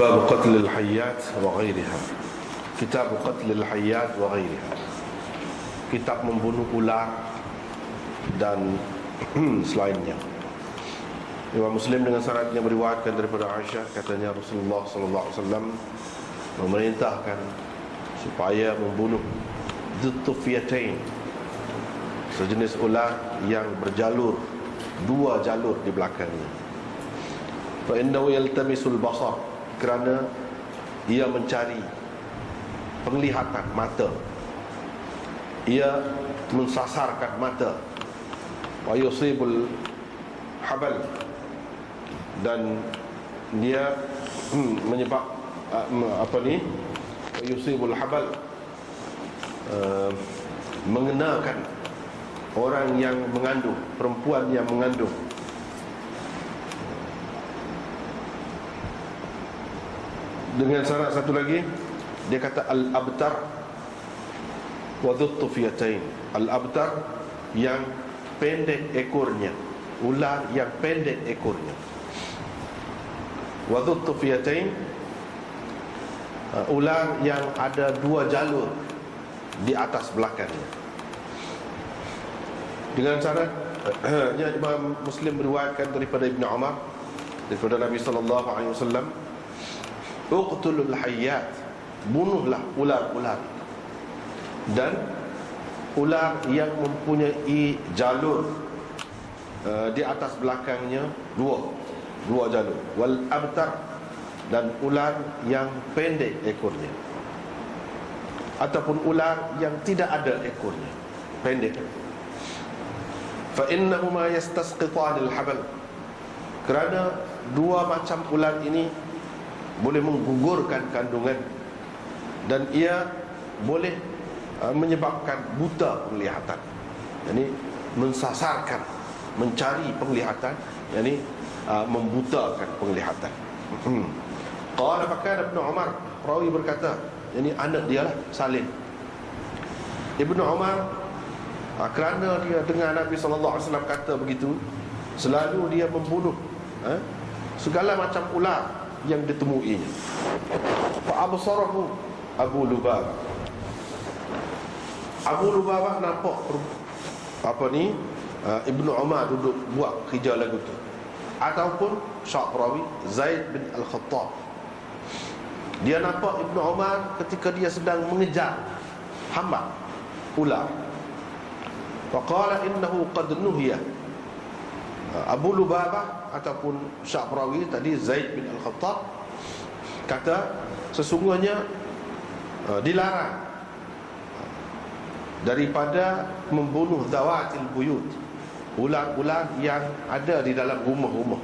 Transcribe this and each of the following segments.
Bab qatlil hayyat wa ghairiha. Kitab qatlil hayyat wa ghairiha. Kitab membunuh ular dan selainnya. Imam Muslim dengan sanad yang meriwayatkan daripada Aisyah, katanya Rasulullah sallallahu alaihi wasallam memerintahkan supaya membunuh Dzutufyatain, sejenis ular yang berjalur, dua jalur di belakangnya. Fa innahu yaltamisul basar, kerana ia mencari penglihatan mata, ia mensasarkan mata. Wa yusibul habal, dan dia menyebab yusibul habal, mengenakan orang yang mengandung, perempuan yang mengandung. Dengan syarat satu lagi, dia kata al-abtar wa dzutufyatain. Al-abtar yang pendek ekornya, ular yang pendek ekornya. Wa dzutufyatain, ular yang ada dua jalur di atas belakangnya. Dengan syarat yang Imam Muslim meriwayatkan daripada Ibnu Umar, daripada Nabi sallallahu alaihi wasallam, uqtulul hayyat, bunuhlah ular-ular, dan ular yang mempunyai jalur di atas belakangnya dua jalur. Wal abtar, dan ular yang pendek ekornya, ataupun ular yang tidak ada ekornya, pendek. Fa innahuma yastasqitanil habal, kerana dua macam ular ini boleh menggugurkan kandungan, dan ia boleh menyebabkan buta penglihatan. Yani mensasarkan, mencari penglihatan, yani membutakan penglihatan. Qala fakana Ibnu Umar, perawi berkata, yani anak dia lah Salim. Ibnu Umar, kerana dia dengar Nabi sallallahu alaihi wasallam kata begitu, selalu dia membunuh segala macam ular yang ditemuinya. Fa absarahu Abu Lubabah. Abu Lubabah nampak Ibnu Umar duduk buat kerja lagu tu. Ataupun Syekh perawi Zaid bin Al-Khattab, dia nampak Ibnu Umar ketika dia sedang mengejar hambat ular. Faqala innahu qad nuhiya. Abu Lubabah ataupun Syekh perawi tadi Zaid bin Al-Khattab kata, sesungguhnya dilarang daripada membunuh zawatil buyut, ular-ular yang ada di dalam rumah-rumah.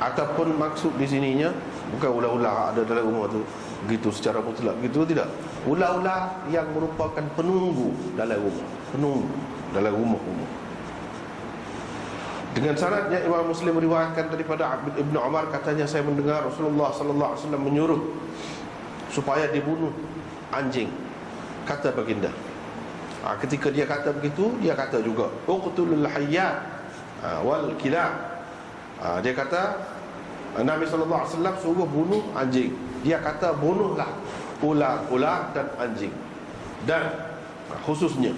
Ataupun maksud di sininya bukan ular-ular ada dalam rumah tu begitu secara mutlak, begitu tidak. Ular-ular yang merupakan penunggu dalam rumah, penunggu dalam rumah-rumah. Dengan syaratnya Imam Muslim meriwayatkan daripada Ibnu Umar, katanya saya mendengar Rasulullah sallallahu alaihi wasallam menyuruh supaya dibunuh anjing. Kata baginda, ketika dia kata begitu, dia kata juga uqtulul hayyat wal kilab. Dia kata Nabi sallallahu alaihi wasallam suruh bunuh anjing. Dia kata bunuhlah ular-ular dan anjing, dan khususnya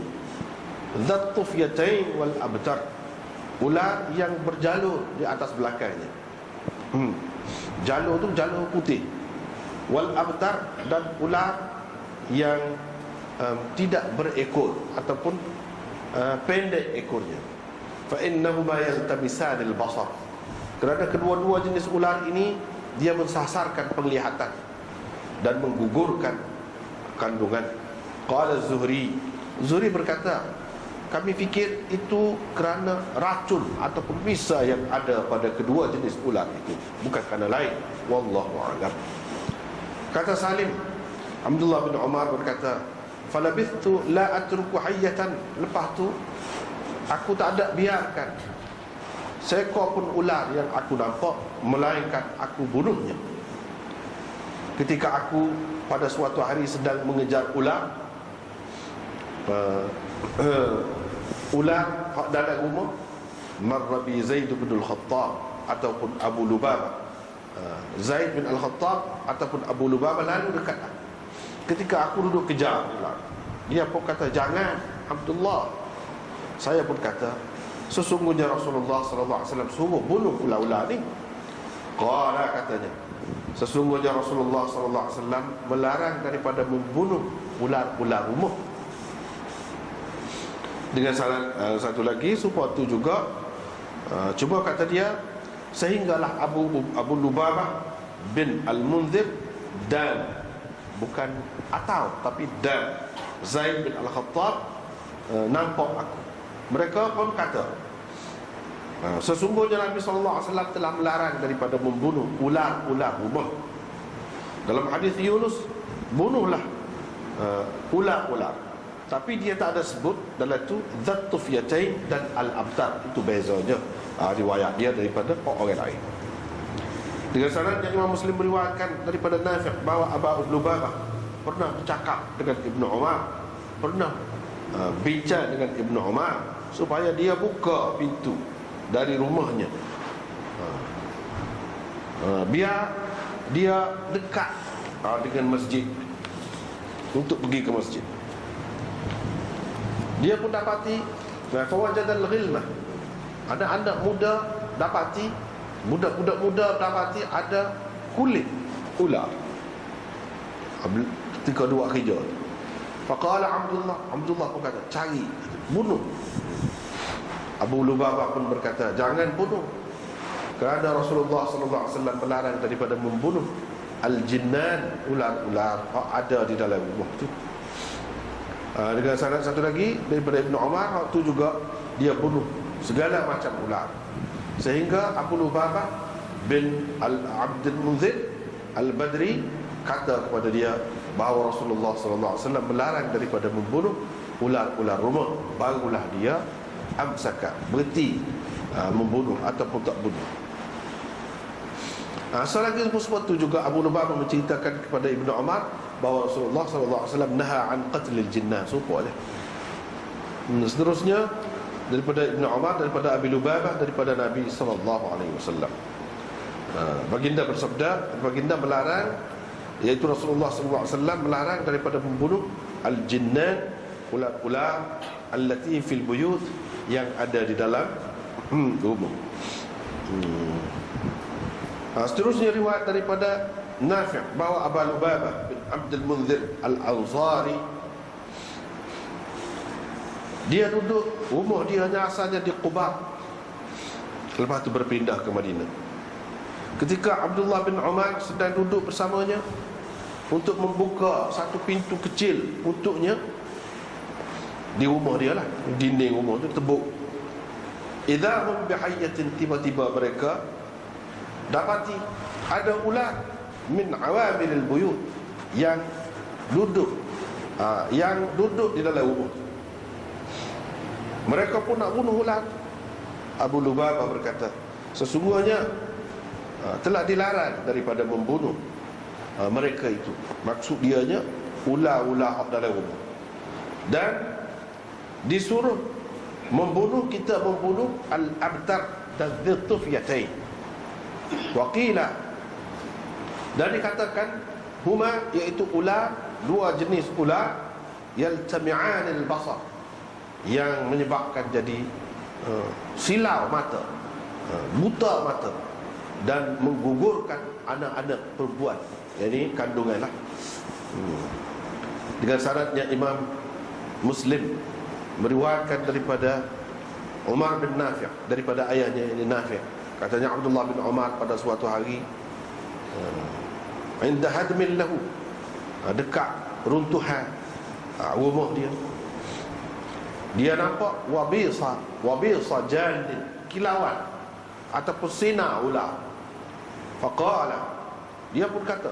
Dzutufyatain wal abtar, ular yang berjalur di atas belakangnya. Jalur tu jalur putih. Wal abtar, dan ular yang tidak berekor ataupun pendek ekornya. Fa innahuma yaltamisanil basar, kerana kedua-dua jenis ular ini dia mensasarkan penglihatan dan menggugurkan kandungan. Qala Zuhri, Zuhri berkata, kami fikir itu kerana racun ataupun bisa yang ada pada kedua jenis ular itu, bukan kerana lain. Wallahu a'lam. Kata Salim, Abdullah bin Umar berkata, falabithtu la atruku hayyatan, lepas tu aku tak ada biarkan seekor pun ular yang aku nampak, melainkan aku bunuhnya. Ketika aku pada suatu hari sedang mengejar ular, ular dalam rumah, marra bi Zaid bin Al-Khattab ataupun Abu Lubabah. Zaid bin Al-Khattab ataupun Abu Lubabah lalu dekat. Ketika aku duduk kejar ular, dia pun kata, jangan Abdullah. Saya pun kata, sesungguhnya Rasulullah SAW suruh bunuh ular-ular ni. Qala, katanya, sesungguhnya Rasulullah SAW melarang daripada membunuh ular-ular rumah. Dengan satu lagi support tu juga, cuba kata dia, sehinggalah Abu Lubabah bin Al-Munzir dan, bukan atau tapi dan, Zaid bin Al-Khattab nampak aku. Mereka pun kata, sesungguhnya Nabi SAW telah melarang daripada membunuh ular-ular rumah. Dalam hadis Yunus, bunuhlah ular-ular, tapi dia tak ada sebut dalam tu Dzat Tufyatain dan Al-Abtar. Itu bezanya riwayat dia daripada orang lain. Dengan sanad yang Imam Muslim meriwayatkan daripada Nafi' bahawa Abu Lubabah pernah bercakap dengan Ibnu Umar, pernah bincang dengan Ibnu Umar supaya dia buka pintu dari rumahnya, biar dia dekat dengan masjid, untuk pergi ke masjid. Dia pun dapati fawajadal ghilmah, ada anak muda dapati, budak-budak muda dapati ada kulit ular ketika dua kerja. Faqala Abdullah pun kata, cari, bunuh. Abu Lubabah pun berkata, jangan bunuh, kerana Rasulullah SAW melarang daripada membunuh al-jinnan, ular-ular ada di dalam rumah tu. Dengan sanad satu lagi daripada Ibnu Umar, waktu juga dia bunuh segala macam ular, sehingga Abu Lubabah bin Abdul Munzir Al-Badri kata kepada dia bahawa Rasulullah SAW melarang daripada membunuh ular-ular rumah. Barulah dia amsaka, berhenti membunuh ataupun tak bunuh. Selagi sebab itu juga Abu Lubabah menceritakan kepada Ibnu Umar bahawa Rasulullah SAW naha an qatlil jinnah. Supaya seterusnya daripada Ibnu Umar, daripada Abu Lubabah, daripada Nabi SAW. Baginda bersabda, baginda melarang, iaitu Rasulullah SAW melarang daripada membunuh al-jinnan, ular-ular allati fil buyut, yang ada di dalam rumah. Seterusnya riwayat daripada Nafi' bahawa Abu Lubabah bin Abdul Munzir Al-Ansari, dia duduk, rumah dia asalnya di Quba, lepas tu berpindah ke Madinah. Ketika Abdullah bin Umar sedang duduk bersamanya untuk membuka satu pintu kecil untuknya di rumah dia lah, dinding rumah tu tebuk. Idza hum bihayyatin, tiba-tiba mereka dapati ada ular min awamilil buyut, yang duduk di dalam rumah. Mereka pun nak bunuh ular. Abu Lubabah berkata, sesungguhnya telah dilarang daripada membunuh mereka itu. Maksud dianya ular-ular dalam rumah. Dan disuruh membunuh, kita membunuh al-abtar dan dzitufyatain. Waqila, dan dikatakan huma, iaitu ular, dua jenis ular, yaltami'an al-basar, yang menyebabkan jadi silau mata, buta mata, dan menggugurkan anak-anak perempuan, jadi kandungan lah. Dengan syaratnya Imam Muslim meriwayatkan daripada Umar bin Nafi', daripada ayahnya ini Nafi', katanya Abdullah bin Umar pada suatu hari inda hadmin lahu, dekat runtuhan rumah dia nampak wabisa janin, kilauan ataupun sinar ular. Faqala, dia pun kata,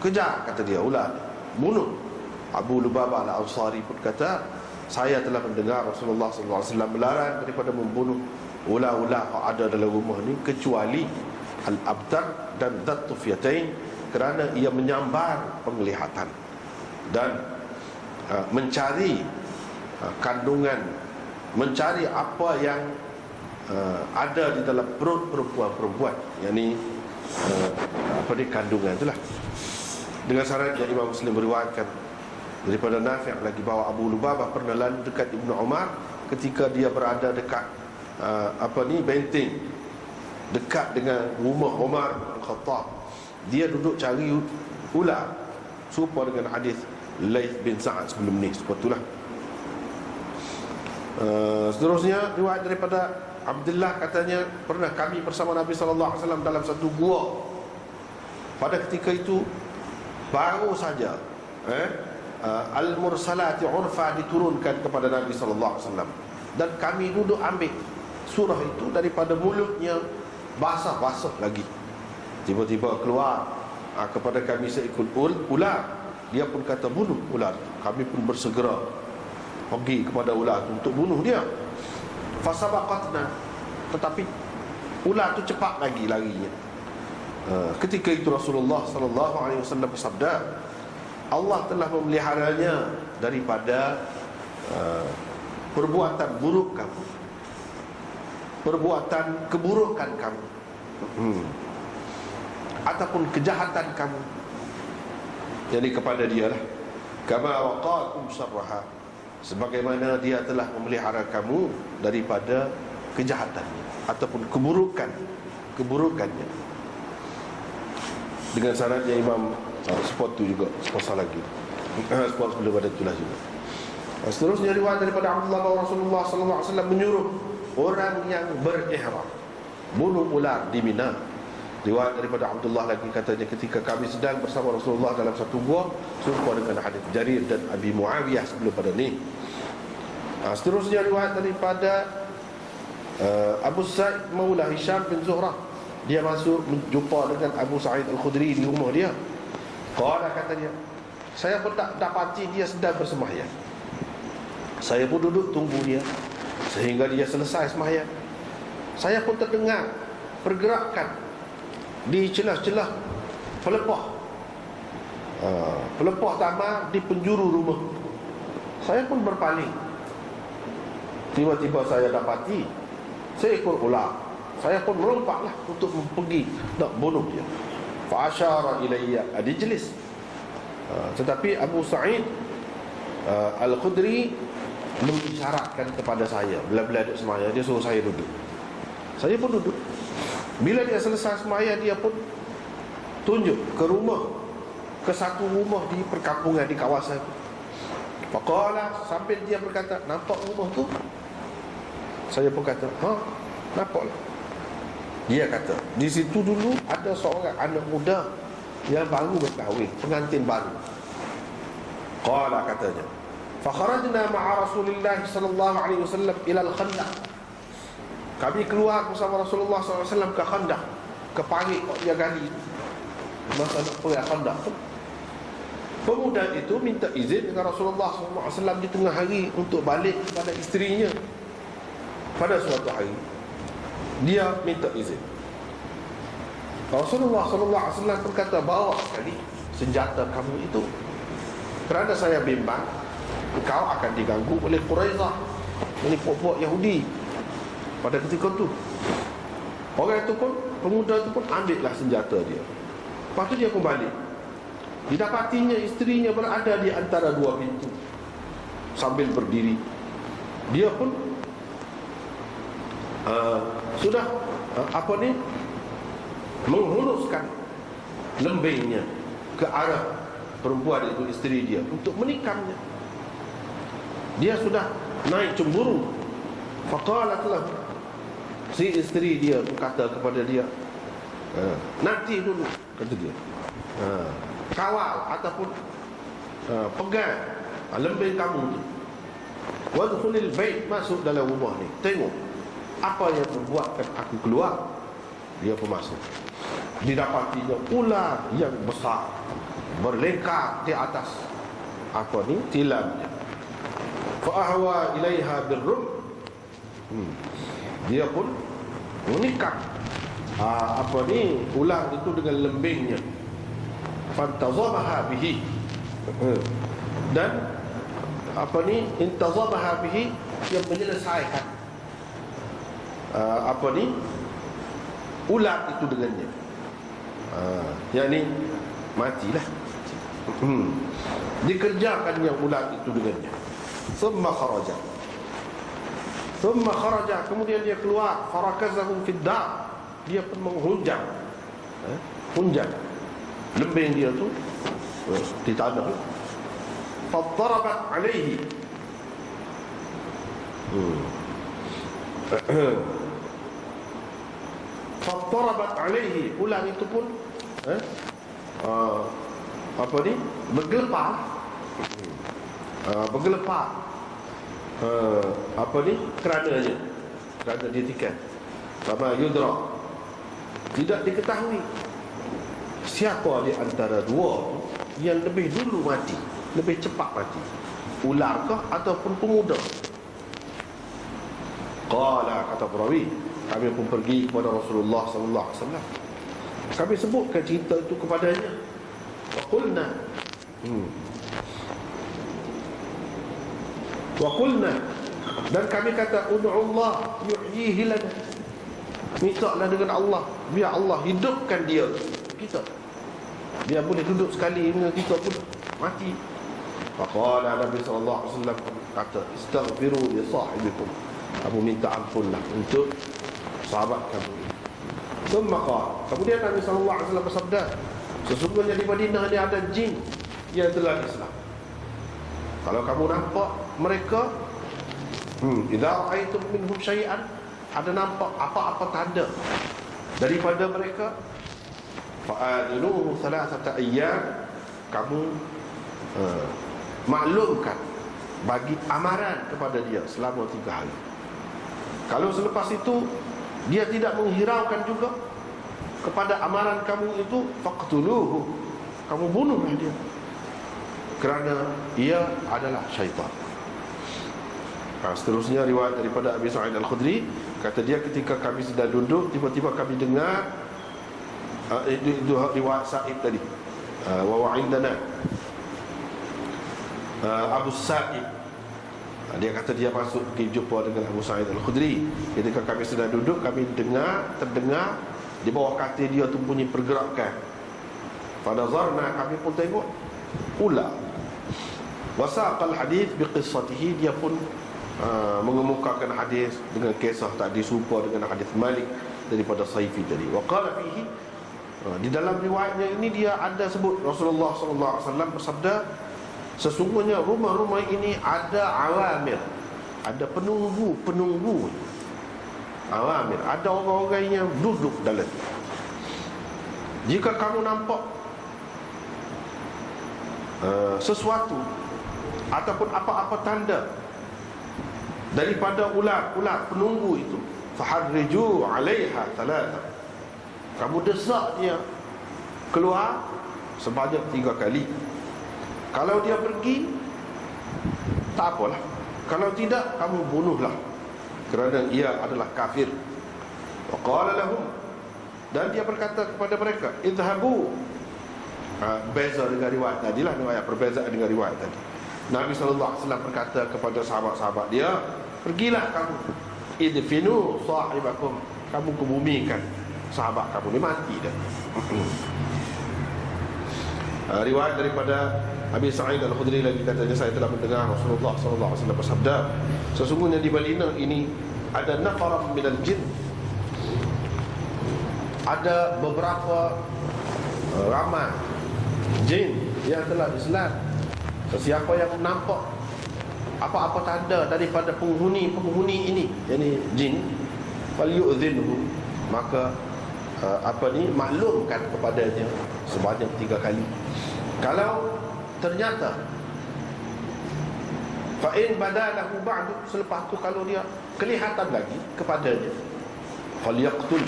kejar, kata dia, ular, bunuh. Abu Lubabah Al-Ansari pun kata, saya telah mendengar Rasulullah SAW melarang daripada membunuh ular-ular ada dalam rumah ni, kecuali al-abtar dan dzat tufyatain, kerana ia menyambar penglihatan. Dan mencari kandungan, mencari apa yang ada di dalam perut perempuan, yakni kandungan itulah. Dengan syarat yang Imam Muslim beriwayatkan daripada Nafi' lagi bahawa Abu Lubabah pernah lalu dekat Ibnu Umar ketika dia berada dekat benteng dekat dengan rumah Umar bin Khattab. Dia duduk cari ular, serupa dengan hadis Laith bin Sa'ad sebelum ni, sepatutlah. Seterusnya riwayat daripada Abdullah katanya, pernah kami bersama Nabi sallallahu alaihi wasallam dalam satu gua. Pada ketika itu baru saja Al-Mursalati Urfa diturunkan kepada Nabi sallallahu alaihi wasallam, dan kami duduk ambil surah itu daripada mulutnya, basah-basah lagi. Tiba-tiba keluar kepada kami seekor ular. Dia pun kata bunuh ular. Kami pun bersegera pergi kepada ular untuk bunuh dia. Fasabaqatna, tetapi ular tu cepat lagi larinya. Ketika itu Rasulullah sallallahu alaihi wasallam bersabda, Allah telah memeliharanya daripada perbuatan buruk kamu, perbuatan keburukan kamu, ataupun kejahatan kamu, jadi kepada dia lah. Kama waqakum syarraha, sebagaimana dia telah memelihara kamu daripada kejahatannya ataupun keburukannya. Dengan syaratnya Imam spot tu juga sepasal lagi, spot sebelum pada itulah juga. Seterusnya riwayat daripada Abdullah bahawa Rasulullah sallallahu alaihi wasallam menyuruh orang yang berihram bunuh ular di Mina. Riwayat daripada Abdullah lagi katanya, ketika kami sedang bersama Rasulullah dalam satu gua, serupa dengan hadis Jarir dan Abi Muawiyah sebelum pada ni. Seterusnya riwayat daripada Abu Sa'id Maula Hisham bin Zuhrah. Dia masuk berjumpa dengan Abu Sa'id Al-Khudri di rumah dia. Qala, katanya, saya pun tak dapati dia sedang bersembahyang. Saya pun duduk tunggu dia sehingga dia selesai sembahyang. Saya pun terdengar pergerakan di celah-celah pelepah tamar di penjuru rumah. Saya pun berpaling. Tiba-tiba saya dapati seekor ular. Saya pun melompatlah untuk pergi nak bunuh dia. Fa asyara ilayya adijlis. Tetapi Abu Sa'id Al-Khudri mengisyaratkan kepada saya, bila-bila duduk sembahyang, dia suruh saya duduk. Saya pun duduk. Bila dia selesai sembahyang, dia pun tunjuk ke rumah, ke satu rumah di perkampungan di kawasan. Faqala, sambil dia berkata, nampak rumah tu? Saya pun kata, nampaklah. Dia kata, di situ dulu ada seorang anak muda yang baru berkahwin, pengantin baru. Qala, katanya, fa kharajna ma'a Rasulillah sallallahu alaihi wasallam ila al-Khandaq. Kami keluar bersama Rasulullah SAW ke Khandaq, ke parit dia gali masa nak pergi Khandaq. Pemuda itu minta izin dengan Rasulullah SAW di tengah hari untuk balik kepada isterinya. Pada suatu hari dia minta izin. Rasulullah SAW berkata, bawa sekali senjata kamu itu, kerana saya bimbang engkau akan diganggu oleh Quraidah, ini puak-puak Yahudi. Pada ketika itu orang itu pun, pemuda itu pun ambillah senjata dia. Lepas tu dia kembali. Didapatinya isterinya berada di antara dua pintu sambil berdiri. Dia pun sudah menghunuskan lembingnya ke arah perempuan itu, isteri dia, untuk menikamnya. Dia sudah naik cemburu. Faqalatlah, si isteri dia berkata kepada dia, nanti dulu, kata dia, kawal ataupun pegang lembing kamu ni. Wadkhulil bait, masuk dalam rumah ni, tengok apa yang membuatkan aku keluar. Dia pun masuk. Didapatinya ular yang besar berlengkar di atas tilamnya. Fa ahwa ilaiha birrum, dia pun menikam ular itu dengan lembingnya. Fantazamaha bihi, dan intazabaha bihi, dia menyelesaikan ular itu dengannya. Yakni matilah. Dikerjakan yang ular itu dengannya. Thumma kharaja, kemudian dia keluar. Farakazahum fid dar, dia pun menghunjam, hunjam lembing dia tu di tanah. Fadarabat alaihi, fadarabat alaihi, ular itu pun bergelepar, kerananya, kerana dia tikam. Fama yudra, tidak diketahui siapa di antara dua yang lebih dulu mati, lebih cepat mati, ularkah ataupun pemuda. Qala, kata perawi, kami pun pergi kepada Rasulullah sallallahu alaihi wasallam. Kami sebutkan cerita itu kepadanya. Wa qulna, dan kami kata, ud'ullah yuhyihi lana, mintalah dengan Allah, biar Allah hidupkan dia kita. Dia boleh duduk sekali dengan kita pun mati. Faqala Nabi sallallahu alaihi wasallam, kata, istaghfiru li sahibikum, kamu minta ampunlah untuk sahabat kamu. Kemudian Nabi sallallahu alaihi wasallam bersabda, sesungguhnya di Madinah ni ada jin yang telah Islam. Kalau kamu nampak mereka, idza ra'aitum minhum syai'an, ada nampak apa-apa tanda daripada mereka, fa'adiluhu thalathata ayyam, kamu maklumkan, bagi amaran kepada dia selama 3 hari. Kalau selepas itu dia tidak menghiraukan juga kepada amaran kamu itu, faqtuluhu, kamu bunuhlah dia, kerana ia adalah syaitan. Seterusnya riwayat daripada Abi Sa'id Al-Khudri, kata dia, ketika kami sedang duduk, tiba-tiba kami dengar, itu riwayat Sa'id tadi, wa wa'indana Abu Sa'id, dia kata dia masuk pergi jumpa dengan Abu Sa'id Al-Khudri. Ketika kami sedang duduk, kami terdengar di bawah katil dia tu bunyi pergerakan. Pada zarna, kami pun tengok ular. Wasaqal hadis biqissatihi, dia pun mengemukakan hadis dengan kisah tadi serupa dengan hadis Malik daripada Saifi tadi. Wa qala fihi, di dalam riwayatnya ini dia ada sebut Rasulullah sallallahu alaihi wasallam bersabda, sesungguhnya rumah-rumah ini ada awamir, ada penunggu awamir, ada orang-orang yang duduk dalam. Jika kamu nampak sesuatu ataupun apa-apa tanda daripada ular penunggu itu, faharriju 'alaiha thalatha, kamu desak dia keluar sebanyak 3 kali. Kalau dia pergi, tak apalah. Kalau tidak, kamu bunuhlah, kerana ia adalah kafir. Wa qala lahum, dan dia berkata kepada mereka, idhabu. Beza dengan riwayat tadi lah, riwayat perbezaan dengan riwayat tadi. Nabi SAW berkata kepada sahabat-sahabat dia, pergilah kamu, idfinu sahibakum, kamu kebumikan sahabat kamu, dia mati dah. Riwayat daripada Abi Sa'id Al-Khudri lagi, katanya, saya telah mendengar Rasulullah SAW bersabda, sesungguhnya di Madinah ini ada nafaram minal jin, ada beberapa ramai jin yang telah Islam. Sesiapa yang nampak apa-apa tanda daripada penghuni ini, yakni jin, falyu'dhinhu, maka maklumkan kepadanya sebanyak 3 kali. Kalau ternyata fa'in badalahu ba'du, selepas tu kalau dia kelihatan lagi kepadanya, falyaqtul,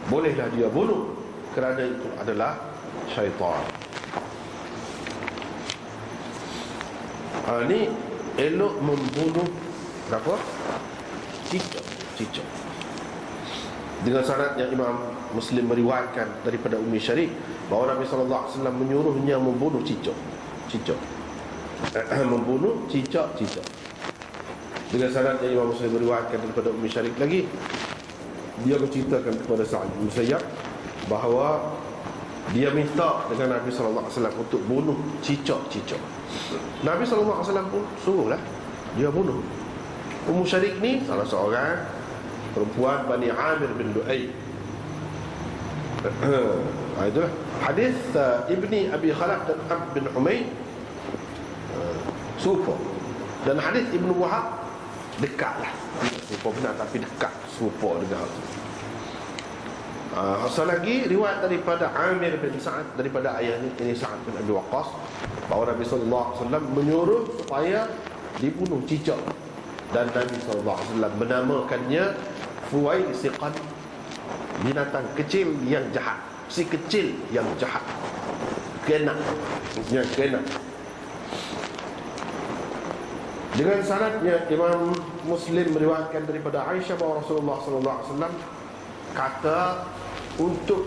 bolehlah dia bunuh, kerana itu adalah syaitan. Ini elok membunuh berapa? Cicak. Dengan syarat yang Imam Muslim meriwayatkan daripada Ummi Syarif, bahawa Nabi SAW menyuruhnya membunuh cicak. membunuh cicak-cicak. Dengan sanad yang Imam Muslim beriwayatkan daripada Ummi Syarik lagi, dia menceritakan kepada Sa'id bin Musayyab bahawa dia minta dengan Nabi sallallahu alaihi wasallam untuk bunuh cicak-cicak. Nabi sallallahu alaihi wasallam pun suruhlah dia bunuh. Ummu Syarik ni salah seorang perempuan Bani Amir bin Lu'ay. Itulah hadis Ibni Abi Khalaf dan Abd bin Humaid serupa. Dan hadis Ibnu Wahab dekatlah. Serupa benar tapi dekat, serupa dengan hal itu. Asal lagi riwayat daripada Amir bin Sa'ad daripada ayahnya ini Sa'ad bin Abi Waqqas bahawa Nabi sallallahu alaihi wasallam menyuruh supaya dibunuh cicak, dan Nabi sallallahu alaihi wasallam menamakannya Fuwaisiqan, binatang kecil yang jahat, si kecil yang jahat, kena yang kena. Dengan sanadnya Imam Muslim meriwayatkan daripada Aisyah bahawa Rasulullah sallallahu alaihi wasallam kata untuk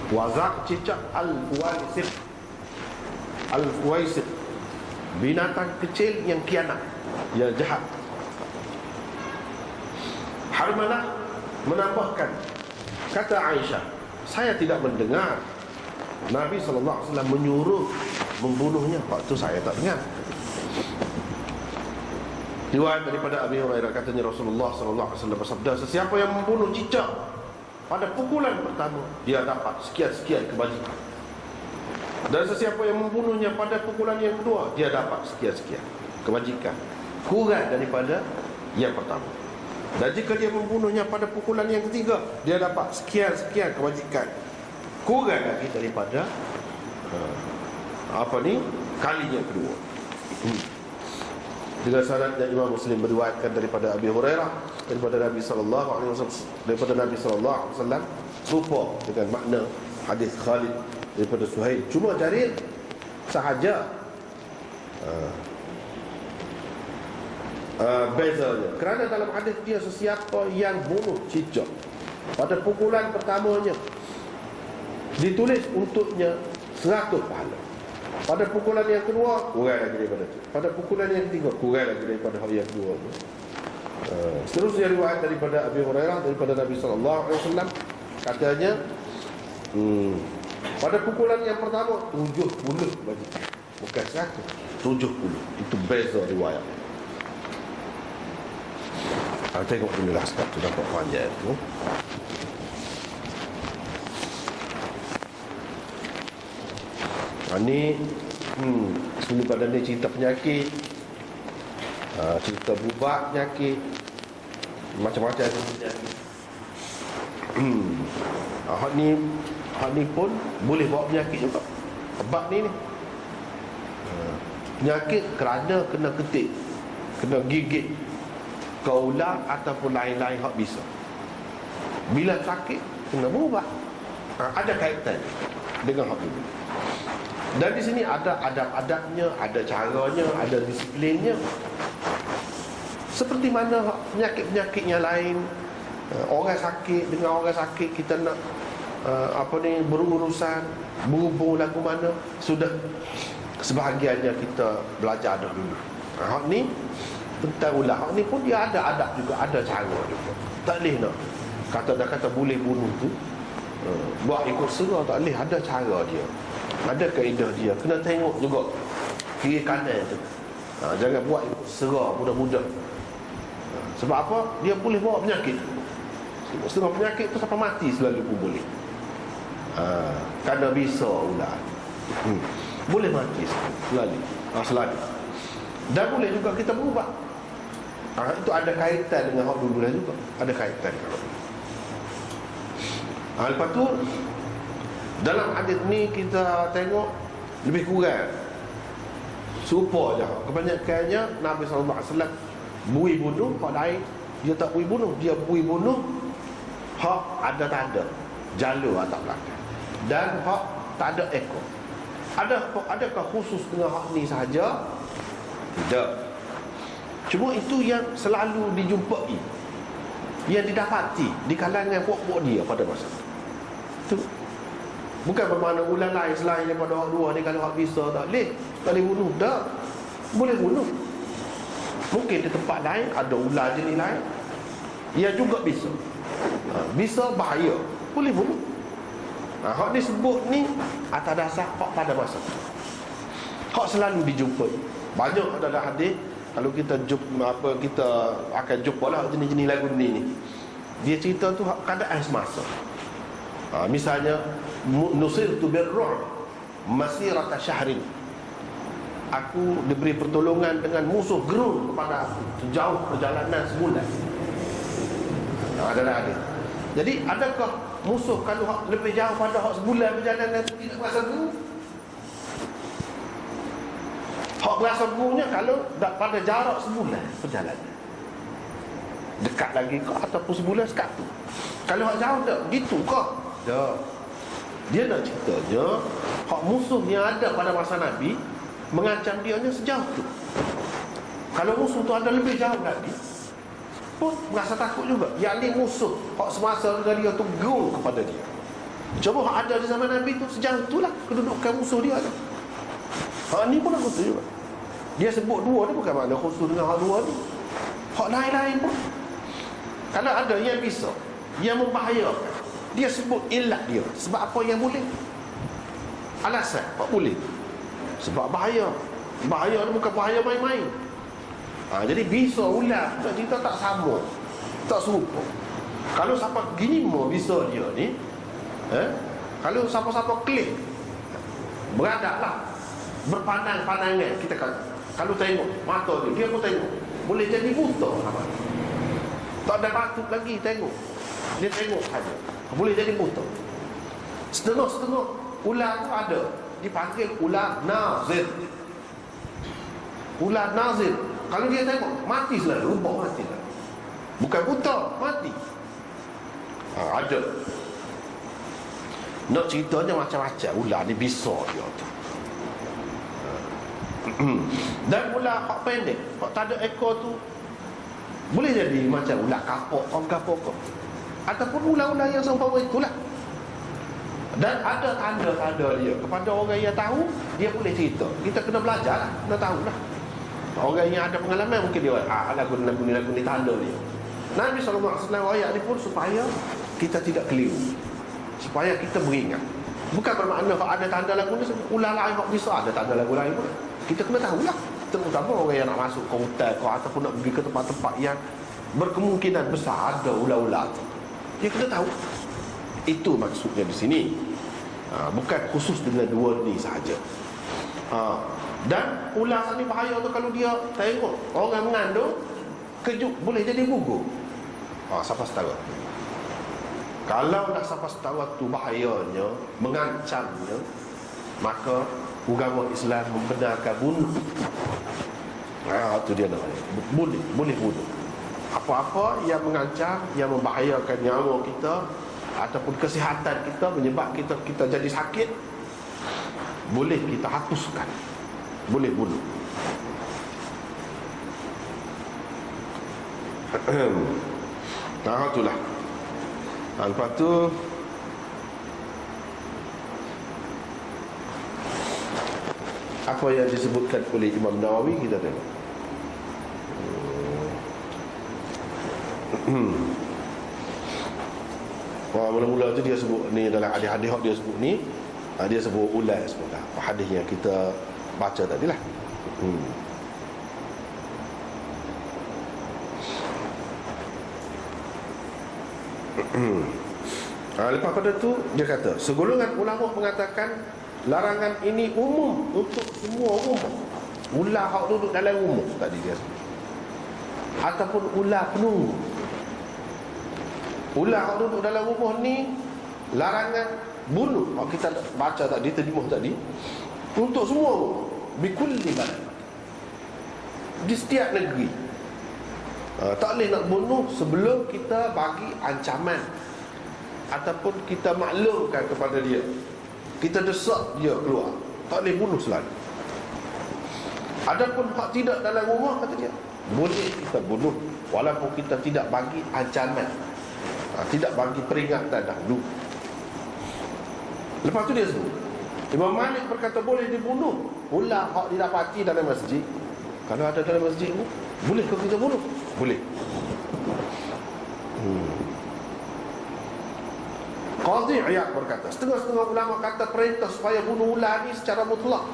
wazak cicak al-fuwaisiq, binatang kecil yang kianat, yang jahat. Harmalah menambahkan, kata Aisyah, saya tidak mendengar Nabi SAW menyuruh membunuhnya. Waktu saya tak dengar. Riwayat daripada Abi Hurairah, katanya Rasulullah SAW bersabda, sesiapa yang membunuh cicak pada pukulan pertama, dia dapat sekian-sekian kebajikan. Dan sesiapa yang membunuhnya pada pukulan yang kedua, dia dapat sekian-sekian kebajikan, kurang daripada yang pertama. Dan jika dia membunuhnya pada pukulan yang ketiga, dia dapat sekian-sekian kebajikan, kurang lagi daripada kalinya kedua. Dengan sanad yang Imam Muslim beriwayatkan daripada Abi Hurairah daripada Nabi sallallahu alaihi wasallam serupa dengan makna hadis Khalid daripada Suhail, cuma Jarir sahaja bezanya. Kerana dalam hadis dia, sesiapa yang bunuh cicak pada pukulan pertamanya ditulis untuknya 100 pahala. Pada pukulan yang kedua kurang lagi daripada itu. Pada pukulan yang ketiga kurang lagi daripada hal yang kedua. Seterusnya riwayat daripada Abi Hurairah daripada Nabi sallallahu alaihi wasallam, katanya pada pukulan yang pertama 70 bajikan, bukan 100, 70. Itu beza riwayat. Tengok dulu lah sebab tu nampak panjang tu. Ni sebelum pada ni cerita penyakit, cerita bubak penyakit, macam-macam penyakit. Hak ni pun boleh bawa penyakit juga. Bab ni penyakit kerana kena ketik, kena gigit kaulah ataupun lain-lain hak bisa. Bila sakit kena berubah. Ada kaitan dengan hak ini. Dan di sini ada adab-adabnya, ada caranya, ada disiplinnya. Seperti mana penyakit-penyakit yang lain, orang sakit dengan orang sakit kita nak berurusan, berhubung lagu mana, sudah sebahagiannya kita belajar dah dulu. Hak ni tentang ulah, hak ni pun dia ada adab juga, ada cara juga. Tak boleh nak kata boleh bunuh tu buat ikut serah, tak boleh. Ada cara dia, ada kaedah dia, kena tengok juga kiri kanan tu. Jangan buat ikut serah mudah-mudah. Sebab apa? Dia boleh bawa penyakit. Setengah penyakit tu sampai mati selalu pun boleh. Kerana bisa ular boleh mati selalu. Dan boleh juga kita berubah. Itu ada kaitan dengan hak dulu juga. Ada kaitan dengan lepas tu dalam hadis ni kita tengok lebih kurang serupa je. Kebanyakannya Nabi SAW bui bunuh, hak lain dia tak bui bunuh. Dia bui bunuh hak ada tak ada jalur atas belakang, dan hak tak ada ekor. Adakah khusus dengan hak ni sahaja? Tidak. Cuma itu yang selalu dijumpai, yang didapati di kalangan puak-puak dia pada masa itu. Bukan bermakna ulang lain selain daripada hak dua ni, kalau hak bisa tak boleh bunuh. Tak. boleh bunuh. Mungkin di tempat lain ada ular jenis lain, ia juga bisa. Bisa bahaya, boleh bunuh. Hak disebut ni atas dasar hak pada masa, hak selalu dijumpai. Banyak dalam hadis, kalau kita jumpa, kita akan jumpa lah jenis-jenis lagu ni. Dia cerita tu keadaan semasa. Misalnya nusirtu birru'b masirata syahrin, aku diberi pertolongan dengan musuh gerun kepada aku sejauh perjalanan sebulan. Ada. Jadi adakah musuh kalau lebih jauh pada hak sebulan perjalanan itu tidak berasa gerun? Hak berasa gerunnya kalau pada jarak sebulan perjalanan, dekat lagi ke ataupun sebulan sekat tu. Kalau hak jauh tak gitu ke? Tak. Dia nak ceritanya hak musuh yang ada pada masa Nabi mengancam dia nya sejauh tu. Kalau musuh tu ada lebih jauh lagi pun merasa takut juga. Yang ni musuh hak semasa dengan dia tu gerun kepada dia. Coba hak ada di zaman Nabi tu sejauh itulah kedudukan musuh dia tu. Hak ni pun aku tu juga. Dia sebut dua ni bukan makna khusus dengan hak dua ni. Hak lain-lain pun kalau ada yang bisa, yang membahayakan, dia sebut ilat dia. Sebab apa yang boleh? Alasan apa boleh? Sebab bahaya. Bahaya ni bukan bahaya main-main. Jadi bisa ular cerita tak sama, tak serupa. Kalau siapa gini mau bisa dia ni, kalau siapa-siapa klik, beradaklah, berpandang-pandangan. Kita kalau tengok mata dia pun tengok, boleh jadi buta apa? Tak ada patut lagi tengok, dia tengok saja, boleh jadi buta. Setengah-setengah ular tu ada dipanggil ular nazir. Ular nazir, kalau dia tengok mati selalu, rubah mati lah. Bukan buta, mati. Ada. Nak ceritanya macam-macam. Ular ni bisa dia tu. Dan ular hak pendek, hak tak ada ekor tu, boleh jadi macam ular kapok, orang kapok, ataupun ular-ular yang seumpama itulah. Dan ada tanda-tanda dia kepada orang yang tahu, dia boleh cerita. Kita kena belajar lah, kena tahu lah. Orang yang ada pengalaman mungkin dia lagu ni tanda dia. Nabi SAW ayat ni pun supaya kita tidak keliru, supaya kita beringat. Bukan bermakna kalau ada tanda lagu ni ular lain tak bisa ada tanda lagu lain pun. Kita kena tahulah, terutama orang yang nak masuk ke hutan ataupun nak pergi ke tempat-tempat yang berkemungkinan besar ada ular-ular tu. Dia kena tahu. Itu maksudnya di sini. Bukan khusus dengan dua ni sahaja. Dan ular ni bahaya tu kalau dia tengok orang mengandung, kejut, boleh jadi gugur. Siapa setara? Kalau dah siapa setara tu bahayanya, mengancamnya, maka agama Islam membenarkan bunuh. Itu dia namanya. Boleh bunuh. Apa-apa yang mengancam, yang membahayakan nyawa kita ataupun kesihatan kita, menyebabkan kita jadi sakit, boleh kita hapuskan, boleh bunuh. Itulah. Lepas tu apa yang disebutkan oleh Imam Nawawi, kita tengok. Mula-mula tu dia sebut ni dalam hadis-hadis dia sebut ni, dia sebut ular sebenarnya. Hadis yang kita baca tadilah. Lepas pada tu dia kata, segolongan ulama mengatakan larangan ini umum untuk semua rumah. Ular hak duduk dalam rumah tadi dia sebut, ataupun ular penunggu. Ular hak duduk dalam rumah ni larangan bunuh. Kalau kita baca tadi, terjemah tadi, untuk semua rumah, bikulli balad, di setiap negeri. Tak boleh nak bunuh sebelum kita bagi ancaman ataupun kita maklumkan kepada dia, kita desak dia keluar. Tak boleh bunuh selalu. Adapun hak tidak dalam rumah, kata dia, boleh kita bunuh walaupun kita tidak bagi ancaman, tidak bagi peringatan dahulu. Lepas tu dia sebut, Imam Malik berkata boleh dibunuh ular hak didapati dalam masjid, Kalau ada dalam masjid tu, boleh ke kita bunuh? Boleh. Qadhi Iyad berkata, setengah-setengah ulama kata perintah supaya bunuh ular ni secara mutlak.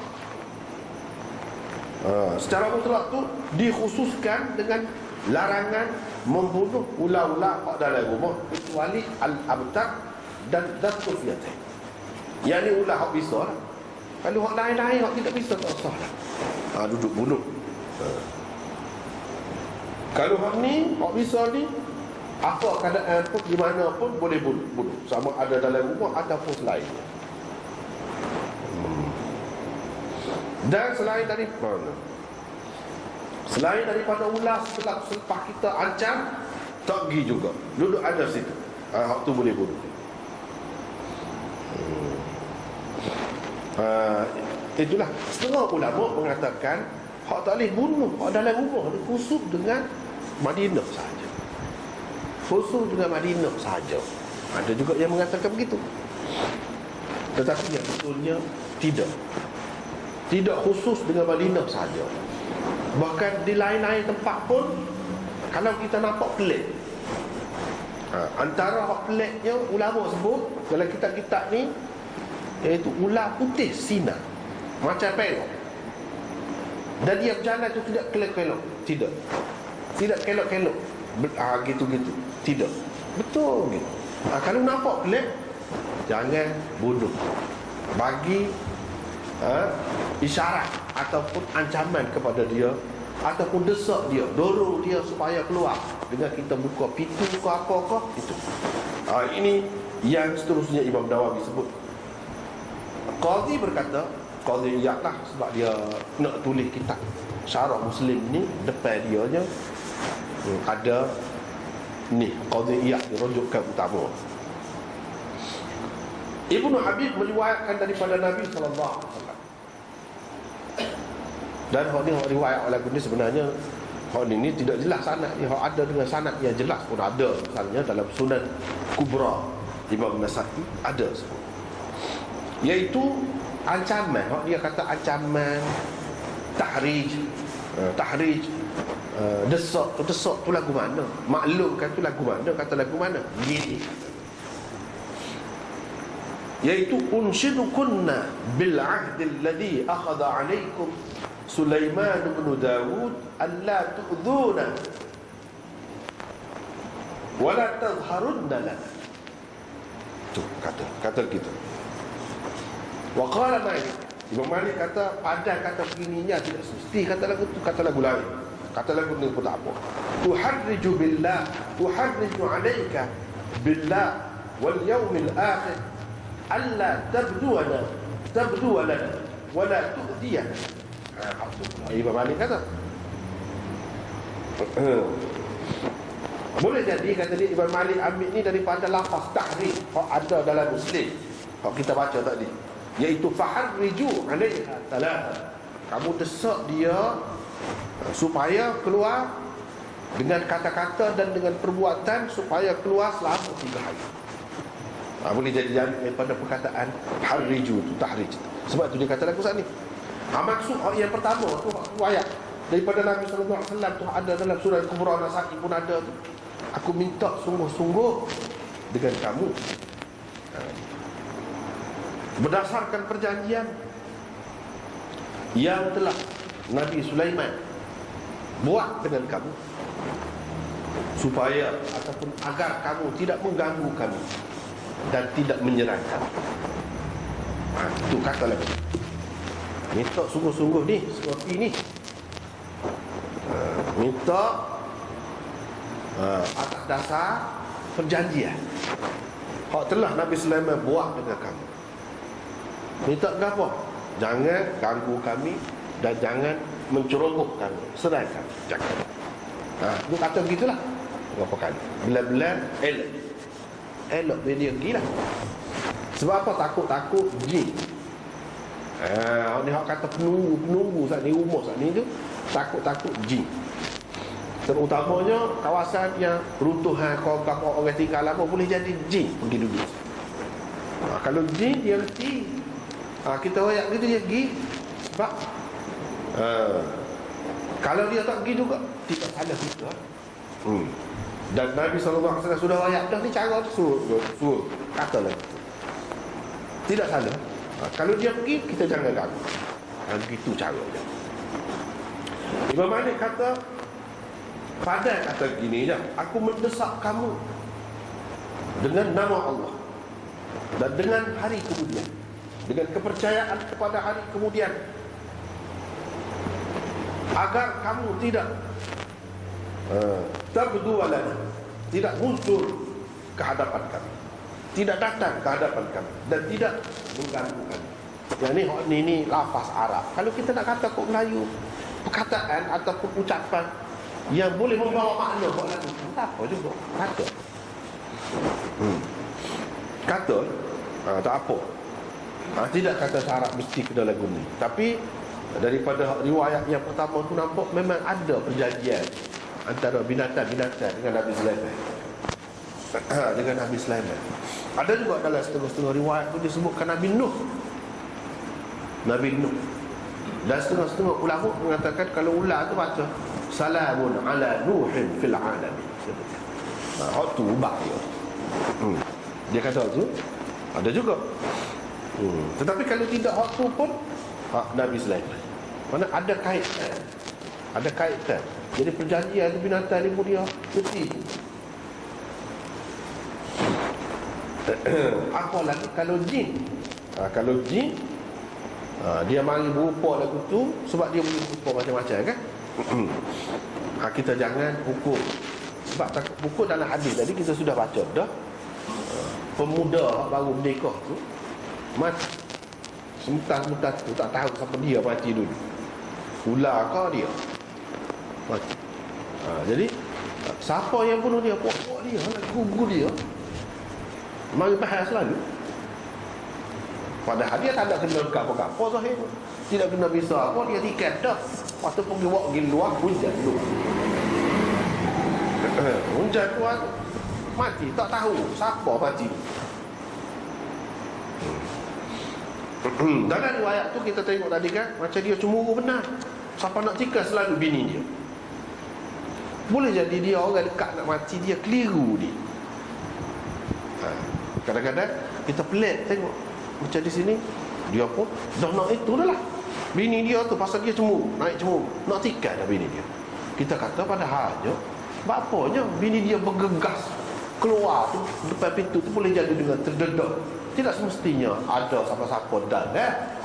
Secara mutlak tu dikhususkan dengan larangan membunuh ular-ular dalam rumah kecuali al-abtar dan datul fiyatain. Yang ni ular hak bisa lah. Kalau hak lain-lain hak tidak bisa, tak usah lah. Duduk bunuh. Kalau hak ni hak bisa ni, apa keadaan pun, di mana pun boleh bunuh, sama ada dalam rumah ataupun selainnya. Dan selain daripada ular, selepas kita ancam, tak pergi juga, duduk ada situ, hak tu boleh bunuh. Itulah setengah ulama mengatakan hak tak boleh bunuh hak dalam rumah ni khusus dengan Madinah sahaja. Khusus dengan Madinah sahaja. Ada juga yang mengatakan begitu. Tetapi yang betulnya tidak khusus dengan Madinah sahaja. Bahkan di lain-lain tempat pun, kalau kita nampak pelik, antara hak peliknya ulama sebut dalam kitab-kitab ni, iaitu ular putih sinar macam pelok, dan dia berjalan tu tidak kelok-kelok, tidak kelok-kelok, gitu-gitu, tidak betul gitu. Kalau nampak pelik, jangan bunuh, bagi isyarat ataupun ancaman kepada dia, ataupun desak dia, dorong dia supaya keluar dengan kita buka pintu ke apa ke itu. Ini yang seterusnya Imam Nawawi sebut. Qadhi berkata, Qadhi Iyad lah, sebab dia nak tulis kitab Syarah Muslim ni, depan dia nya ada ni Qadhi Iyad ni rujukan utama. Ibnu Habib meriwayatkan daripada Nabi sallallahu alaihi wasallam. Dan hak ni, hak riwayat lagu ni sebenarnya hak ni tidak jelas sanad ni, hak ada dengan sanad yang jelas pun ada. Misalnya dalam Sunan Kubra Imam Nasa'i ada semua, iaitu ancaman. Hak dia kata ancaman, tahrij, desak tu lagu mana, maklumkan tu lagu mana, kata lagu mana gini, iaitu unshidukunna bil ahdi alladhi akhadha alaikum Sulaiman bin Dawud alla tu'dhuna wa la tadhharunna lana. Tu kata kita. Wa qala Malik, Imam Malik kata padan kata begininya tidak mesti kata lagu tu, kata lagu lain, kata lagu ni pun tak apa. Tuharriju billah, tuharriju alayka billah wal yawmil akhir alla tabdu lana wa la tu'diyana. Imam Malik kata boleh jadi, kata dia, Imam Malik ambil ni daripada lafaz tahrij yang ada dalam Muslim yang kita baca tadi, iaitu faharriju alaiha talata, kamu desak dia supaya keluar dengan kata-kata dan dengan perbuatan, supaya keluar selama 3 hari. Boleh jadi daripada perkataan harriju tu, tahrij. Sebab tu dia kata lagu saat ni. Maksud yang pertama tu ayat daripada Nabi sallallahu alaihi wasallam tu ada dalam surah Al-Kubra Nasa'i pun ada tu. Aku minta sungguh-sungguh dengan kamu, berdasarkan perjanjian yang telah Nabi Sulaiman buat dengan kamu, supaya ataupun agar kamu tidak mengganggu kami dan tidak menyerang kami. Itu kata lagi, minta sungguh-sungguh ni, seperti ni, minta atas dasar perjanjian hak telah Nabi Sulaiman buat dengan kamu. Minta apa? Jangan ganggu kami dan jangan menceroboh kami, serang kami, jangan. Itu kata begitulah. Berapa kali belan-belan elok dia gila. Sebab apa? Takut jin. Ni hak kata penunggu saat ni, rumah saat ni tu takut jin. Terutamanya kawasan yang runtuhan, kau orang tinggal apa, boleh jadi jin pergi duduk. Kalau jin dia reti, kita royak gitu dia pergi. Sebab Kalau dia tak pergi juga, tidak salah juga. Dan Nabi SAW sudah ayat dah ni cara suruh kata lagi. Tidak salah. Kalau dia pergi, kita jangan ganggu. Begitu cara dia. Imam Malik kata, pada kata gini je, aku mendesak kamu dengan nama Allah dan dengan hari kemudian, dengan kepercayaan kepada hari kemudian, agar kamu tidak terberdualan, tidak muncul ke hadapan kami, tidak datang ke hadapan kami, dan tidak mengganggu kami. Yang ni lafaz Arab. Kalau kita nak kata kok Melayu, perkataan ataupun ucapan yang boleh membawa makna kok lagu, tak apa juga kata. Kata tak apa. Tidak kata syarat mesti kena lagu ni. Tapi daripada riwayat yang pertama tu nampak memang ada perjanjian antara binatang-binatang dengan Nabi Sulaiman. Dengan Nabi Sulaiman. Ada juga dalam setengah-setengah riwayat tu disebutkan Nabi Nuh. Nabi Nuh. Dan setengah-setengah ulama mengatakan kalau ular tu baca salamun ala nuhin fil alamin. Hak tu ubah dia. Dia kata tu ada juga. Tetapi kalau tidak hak tu pun hak Nabi Sulaiman. Mana ada kaitan. Ada kaitan. Jadi perjanjian binatang ni pun dia mesti. Apalagi kalau jin. Kalau jin dia mari berupa lagu tu sebab dia boleh berupa macam-macam kan. Kita jangan hukum. Sebab takut hukum dalam hadis tadi kita sudah baca dah. Pemuda baru menikah tu mati. Sementara tu tak tahu siapa dia mati dulu. Ular ke dia mati. Jadi siapa yang bunuh dia? Pokok dia, gugur dia. Mari bahas selalu. Padahal dia tak ada kena gapo-gapo zahir. Tidak kena bisa apa, dia tiket dah. Waktu pergi walk pergi luar, hujan luar. Hujan luar mati, tak tahu siapa mati. Dalam riwayat tu kita tengok tadi kan, macam dia cemburu benar. Siapa nak tikar selalu bini dia. Boleh jadi dia orang dekat nak mati, dia keliru dia. Kadang-kadang kita pelik tengok macam di sini, dia pun dah nak itu dah lah. Bini dia tu pasal dia cemburu, naik cemburu, nak tikar dah bini dia. Kita kata pada halnya, bapanya bini dia bergegas keluar tu, depan pintu tu boleh jadi dengan terdedah. Tidak semestinya ada siapa-siapa dan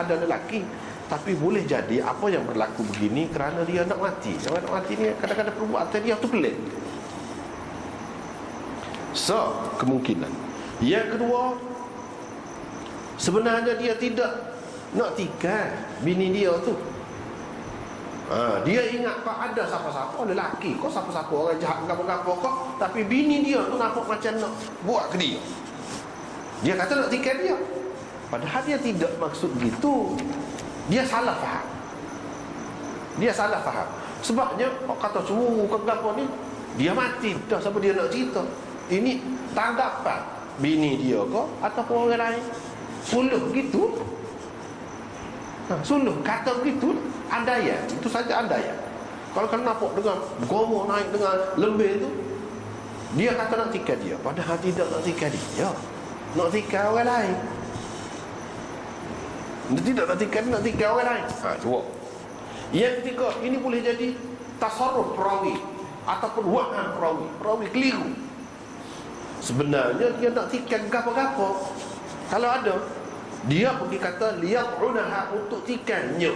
ada lelaki. Tapi boleh jadi apa yang berlaku begini kerana dia nak mati. Yang nak mati ni kadang-kadang perbuatan dia tu pelik. So, kemungkinan. Yang kedua, sebenarnya dia tidak nak tikar bini dia tu. Dia ingat kau ada siapa-siapa lelaki, kau siapa-siapa orang jahat apa-apa kau, tapi bini dia tu nampak macam nak buat ke dia. Dia kata nak tikar dia. Padahal dia tidak maksud begitu. Dia salah faham. Dia salah faham. Sebabnya kata cemburu ke apa ni, dia mati dah sampai dia nak cerita. Ini tanggapan bini dia ke ataupun orang lain. Suluh gitu. Suluh kata begitu, andaian. Itu saja andaian. Kalau nampak dengan gomor naik dengan lembir tu, dia kata nak tikar dia, padahal tidak nak tikar dia, nak tikar orang lain. Dia tidak nak tikar orang lain. Cuba. Yang ketiga, ini boleh jadi tasarruf perawi ataupun waham perawi. Perawi keliru. Sebenarnya dia nak tikar gapo-gapo. Kalau ada, dia pergi kata liyaq'unaha, untuk tikannya.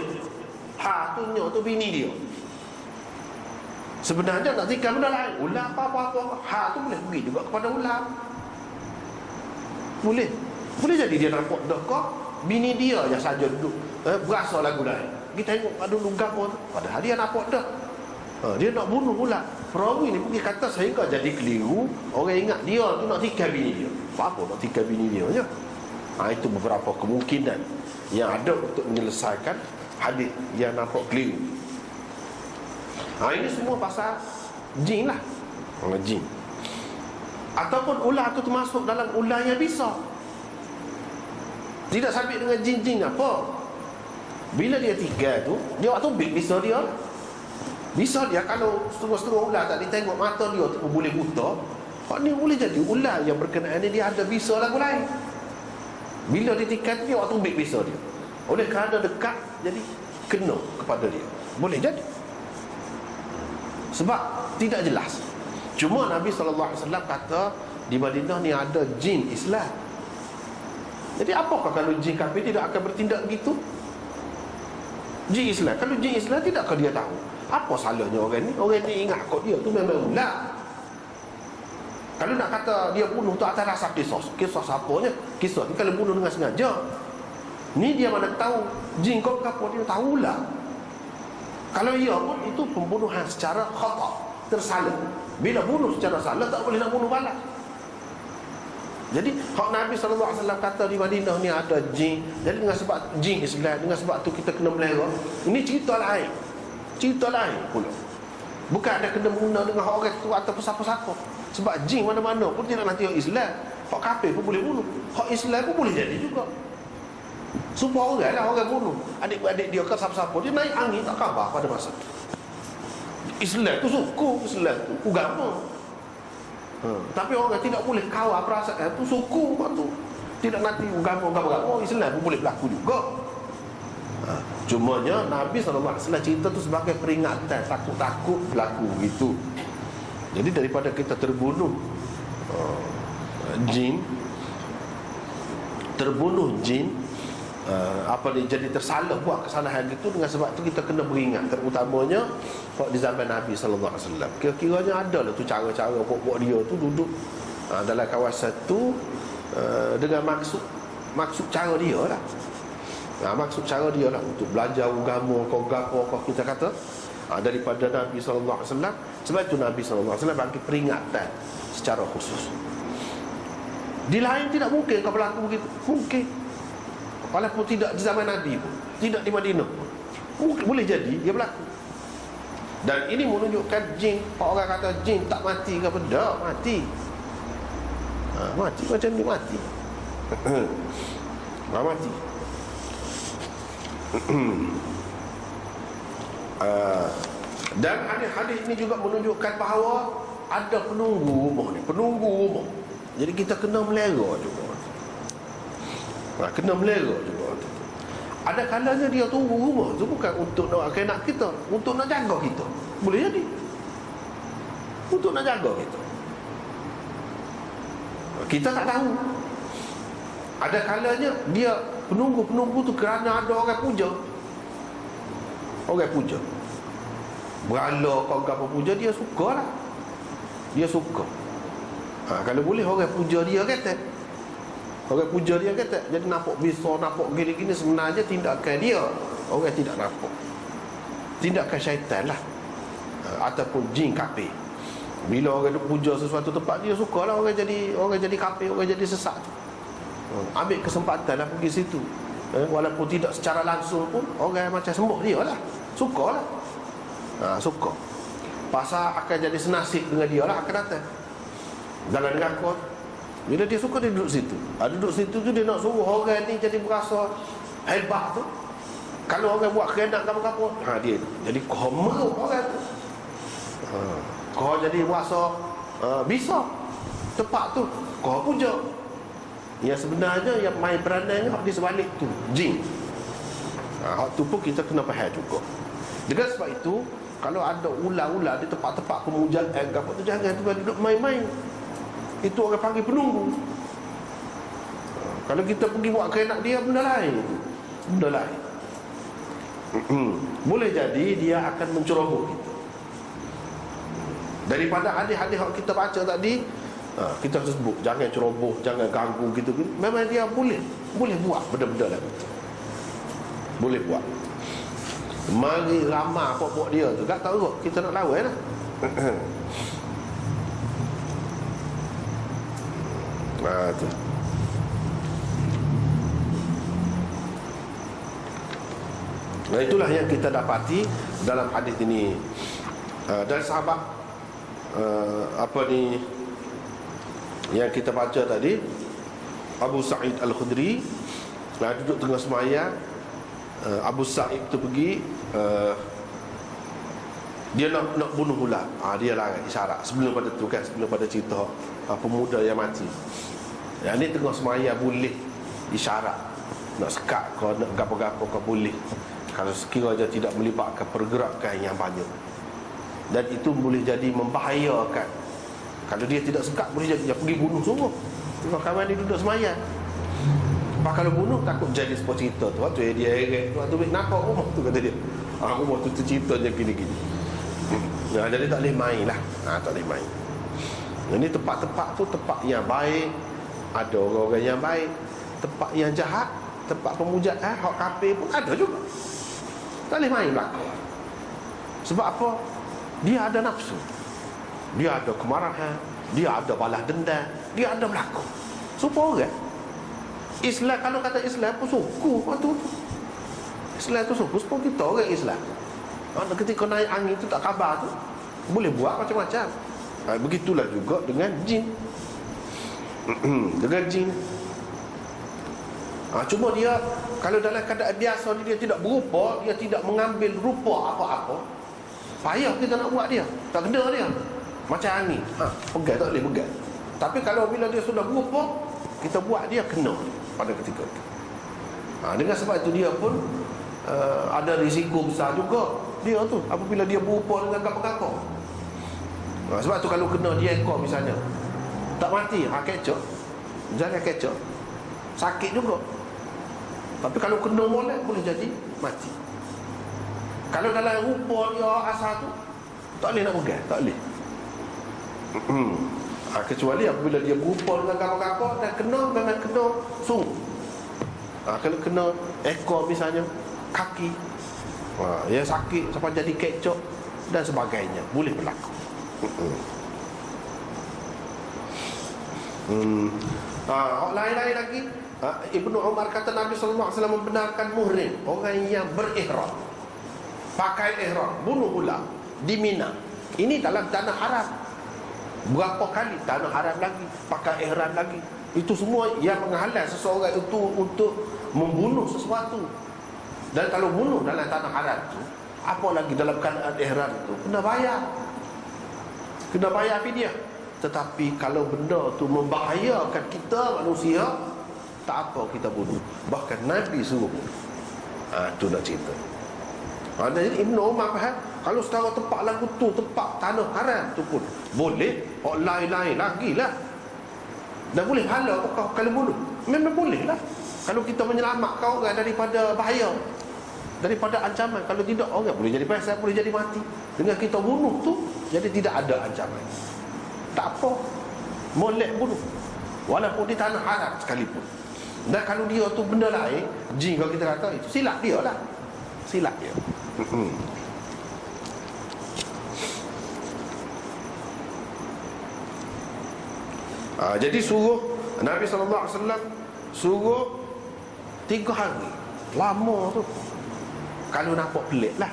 Ha tu nya tu bini dia. Sebenarnya nak tikar benda lain. Ular apa-apa. Ha tu boleh pergi juga kepada ular. Boleh. Boleh jadi dia nampak dah kau bini dia yang saja duduk berasa lagu lain. Kita tengok ada lugam pun, padahal dia nampak dah. Dia nak bunuh ular. Perawi ni pergi kata sehingga jadi keliru. Orang ingat dia tu nak tikar bini dia. Apa nak tikar bini dia je. Itu beberapa kemungkinan yang ada untuk menyelesaikan hadis yang nampak keliru. Ini semua pasal jin lah. Jin. Ataupun ular tu termasuk dalam ular yang bisa. Tidak sabit dengan jin-jin apa. Bila dia tikar tu, dia waktu bisa dia. Bisa dia kalau setengah-setengah ular tadi tengok mata dia tu boleh buta, hak ni boleh jadi ular yang berkenaan ni dia ada bisa lagu lain. Bila ditikat dia, waktu ambil bisa dia, oleh kerana dekat jadi kena kepada dia, boleh jadi. Sebab tidak jelas. Cuma Nabi SAW kata di Madinah ni ada jin Islam. Jadi apakah kalau jin kafir tidak akan bertindak begitu? Jin Islam, kalau jin Islam tidakkah dia tahu apa salahnya orang ni? Orang ni ingat kok dia tu memang ular. Kalau nak kata dia bunuh tu atas rasa kisah. Kisah siapanya? Kisah ni kalau bunuh dengan sengaja. Ni dia mana tahu jin kau apa, dia tahu ular. Kalau ia pun itu pembunuhan secara khata, tersalah. Bila bunuh secara salah tak boleh nak bunuh balas. Jadi hak Nabi SAW kata di Madinah ni ada jin. Jadi dengan sebab jin Islam, dengan sebab tu kita kena melera. Ini cerita lain. Cerita lain pula. Bukan ada kena guna dengan hak orang tu atau siapa-siapa. Sebab jin mana-mana pun tidak nanti hak Islam. Hak kafir pun boleh bunuh. Hak Islam pun boleh jadi juga. Supaya orang lah orang bunuh. Adik-adik dia ke siapa-siapa, dia naik angin tak khabar pada masa tu. Islam tu suku, Islam tu agama. Tapi orang tidak boleh kawal perasaan tu suku tu. Tidak nanti agama Islam pun boleh berlaku juga. Cumanya Nabi SAW cerita tu sebagai peringatan, takut-takut berlaku gitu. Jadi daripada kita terbunuh jin, jadi tersalah buat kesalahan gitu. Dengan sebab tu kita kena beringat, terutamanya di zaman Nabi SAW. Kira-kiranya ada lah tu cara-cara buat dia tu duduk dalam kawasan tu dengan maksud cara dia lah. Maksud cara dia lah untuk belajar agama kau kita kata daripada Nabi SAW. Sebab itu Nabi SAW bagi peringatan secara khusus. Di lain tidak mungkin kau berlaku begitu. Mungkin, walaupun tidak di zaman Nabi pun, tidak di Madinah pun, mungkin boleh jadi dia berlaku. Dan ini menunjukkan jin. Orang kata jin tak mati ke benda? Mati. Mati macam ni, mati. Mati. Dan hadis ini juga menunjukkan bahawa ada penunggu rumah ni, penunggu rumah. Jadi kita kena melera juga. Kena melera juga. Ada kalanya dia tunggu rumah tu bukan untuk nak kena kita, untuk nak jaga kita. Boleh jadi untuk nak jaga kita. Kita tak tahu. Ada kalanya dia penunggu tu kerana ada orang puja. Orang puja, berala kau apa puja, dia sukalah. Dia suka. Kalau boleh orang puja dia kata. Orang puja dia kata. Jadi nampak bisa, nampak gini-gini, sebenarnya tindakan dia orang tidak nampak. Tindakan syaitan lah, ataupun jin kafir. Bila orang puja sesuatu tempat, dia sukalah orang jadi kafir, orang jadi sesat. Ambil kesempatan lah pergi situ. Walaupun tidak secara langsung pun, orang macam sembuh dia lah. Sukalah. Suka. Pasal akan jadi senasib dengan dia lah, akan datang jalan neraka. Bila dia suka, dia duduk situ. Duduk situ tu dia nak suruh orang ni jadi berasa hebat tu. Kalau orang buat kehendak apa-apa, dia jadi komeruk orang tu. Kau jadi berasa bisa tepat tu, kau puja. Yang sebenarnya yang main peranan hak di sebalik tu jin. Hak tu pun kita kena faham juga. Dengan sebab itu, kalau ada ular-ular di tempat-tempat pemujaan apa tu, jangan tu duduk main-main. Itu orang panggil penunggu. Kalau kita pergi buat kehendak dia, benda lain. Benda lain. Boleh jadi dia akan menceroboh kita. Daripada hadis-hadis yang kita baca tadi, kita sebut jangan ceroboh, jangan ganggu gitu. Memang dia boleh buat benda-benda lain. Boleh buat. Mari ramah apa-apa dia tu, tak tahu kot kita nak lawan lah. Tu. Nah, itulah yang kita dapati dalam hadis ini. Dan sahabat yang kita baca tadi, Abu Sa'id Al-Khudri duduk tengah sembahyang. Abu Sa'id tu pergi Dia nak bunuh ular. Dia larang isyarat. Sebelum pada tu kan, sebelum pada cerita pemuda yang mati. Yang ni tengah semaya boleh isyarat. Nak sekat kau, nak gapo-gapo kau boleh. Kalau sekiranya tidak melibatkan pergerakan yang banyak. Dan itu boleh jadi membahayakan. Kalau dia tidak sekat, boleh jadi dia pergi bunuh sungguh. Sebab kawan dia duduk semaya. Sebab kalau bunuh takut jadi seperti cerita tu. Waktu dia heret, waktu nampak rumah tu kata dia. Rumah tu ceritanya gini-gini. Jadi tak boleh main lah. Tak boleh main. Ini tempat-tempat tu tempat yang baik. Ada orang-orang yang baik. Tempat yang jahat, tempat pemujaan, hak kafir pun ada juga. Tak boleh main belakang. Sebab apa? Dia ada nafsu, dia ada kemarahan, dia ada balas dendam, dia ada berlaku. Supaya orang Islam, kalau kata Islam pun suku waktu tu. Islam tu suku, supaya kita orang Islam. Ketika naik angin tu tak khabar tu, boleh buat macam-macam. Begitulah juga dengan jin. Dengan jin. Cuma dia kalau dalam keadaan biasa dia tidak berupa, dia tidak mengambil rupa apa-apa, payah kita nak buat dia. Tak kena dia. Macam angin. Pegang tak boleh pegang. Tapi kalau bila dia sudah berupa, kita buat dia kena pada ketika itu. Dengan sebab itu dia pun ada risiko besar juga. Dia tu apabila dia berupa dengan kapal-kapal. Sebab tu kalau kena dia ekor misalnya, tak mati, kecok. Jangan kecok. Sakit juga. Tapi kalau kena molek boleh jadi mati. Kalau dalam rupa dia asal tu, tak boleh nak pegang, tak boleh. Kecuali apabila dia berupa dengan kapal-kapal dan kena, memang kena sungguh. Kalau kena ekor misalnya, kaki, yang sakit sampai jadi kecok dan sebagainya, boleh berlaku. Lain-lain lagi, Ibnu Umar kata Nabi SAW membenarkan muhrim, orang yang berihram, pakai ihram, bunuh ular di Mina. Ini dalam tanah haram. Berapa kali tanah haram lagi, pakai ihram lagi. Itu semua yang menghalang seseorang itu untuk membunuh sesuatu. Dan kalau bunuh dalam tanah haram itu, apa lagi dalam keadaan ihram itu, kena bayar. Kena bayar fidyah. Tetapi kalau benda tu membahayakan kita manusia, tak apa kita bunuh. Bahkan Nabi suruh bunuh. Tu nak cerita. Jadi Ibnu Umar faham, kalau secara tempat lagu tu, tempat tanah haram tu pun boleh, lain-lain lagi lah. Dan boleh halal kau kalau bunuh. Memang boleh lah. Kalau kita menyelamatkan orang daripada bahaya, daripada ancaman. Kalau tidak, orang boleh jadi pasal, boleh jadi mati. Dengan kita bunuh tu, jadi tidak ada ancaman. Tak apa, molek bunuh, walaupun di tanah haram sekalipun. Dan kalau dia tu benda lain, jin kalau kita kata, itu silap dia lah. Silap dia. Jadi suruh Nabi SAW suruh 3 hari. Lama tu. Kalau nampak pelik lah.